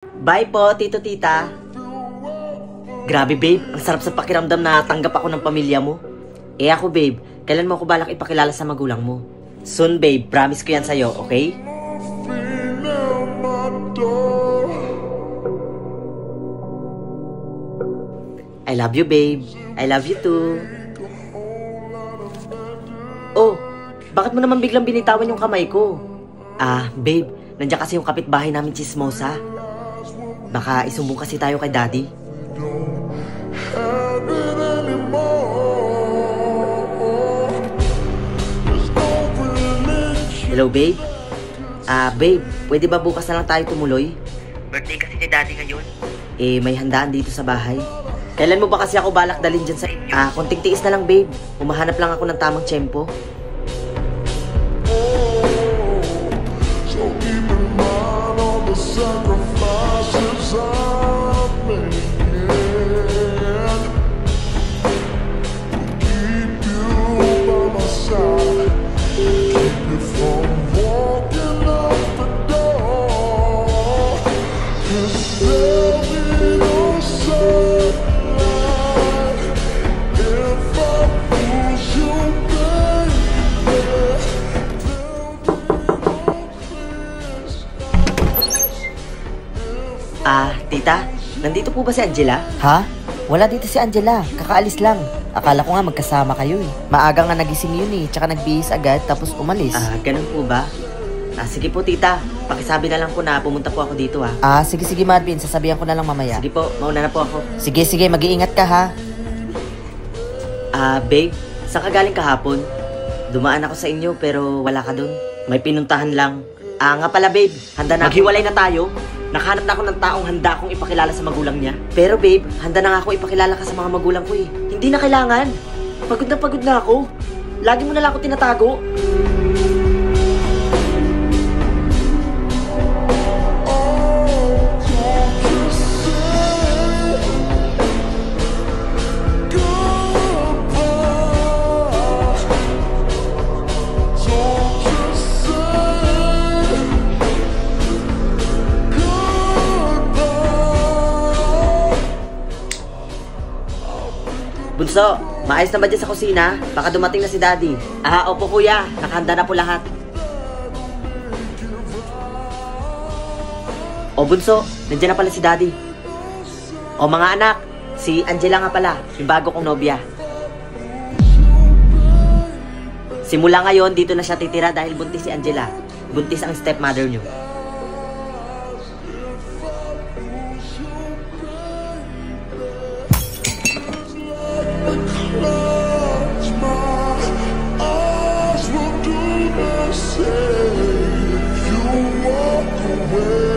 Bye po, tito, tita. Grabe, babe. Ang sarap sa pakiramdam na tanggap ako ng pamilya mo. Eh ako, babe, kailan mo ako balak ipakilala sa magulang mo? Soon, babe. Promise ko yan sa'yo, okay? I love you, babe. I love you too. Oh, bakit mo naman biglang binitawan yung kamay ko? Ah, babe, nandiyan kasi yung kapitbahay namin chismosa. Baka isumbong kasi tayo kay daddy. Hello, babe? Babe, pwede ba bukas na lang tayo tumuloy? Birthday kasi ni daddy ngayon. Eh, may handaan dito sa bahay. Kailan mo ba kasi ako balak dalhin dyan sa inyo? Konting tiis na lang, babe. Humahanap lang ako ng tamang tiyempo. Tita, nandito po ba si Angela? Ha? Wala dito si Angela. Kakaalis lang. Akala ko nga magkasama kayo eh. Maaga nga nagising yun eh. Tsaka nagbihis agad tapos umalis. Ganun po ba? Sige po, tita. Pakisabi na lang po na pumunta po ako dito, ha? Sige Marvin. Sasabihan ko na lang mamaya. Sige po, mauna na po ako. Sige, mag-iingat ka ha. Babe, saan ka galing kahapon? Dumaan ako sa inyo pero wala ka dun. May pinuntahan lang. Nga pala, babe. Handa na. Maghiwalay na tayo. Nakahanap na ako ng taong handa akong ipakilala sa magulang niya. Pero babe, handa na nga ako ipakilala ka sa mga magulang ko eh. Hindi na kailangan. Pagod na ako. Lagi mo na lang ako tinatago. Bunso, maayos na ba dyan sa kusina? Baka dumating na si daddy. Opo kuya, nakahanda na po lahat. O Bunso, nandiyan na pala si daddy. O mga anak, si Angela nga pala, yung bago kong nobya. Simula ngayon, dito na siya titira dahil buntis si Angela. Buntis ang stepmother niyo. Say you walk away.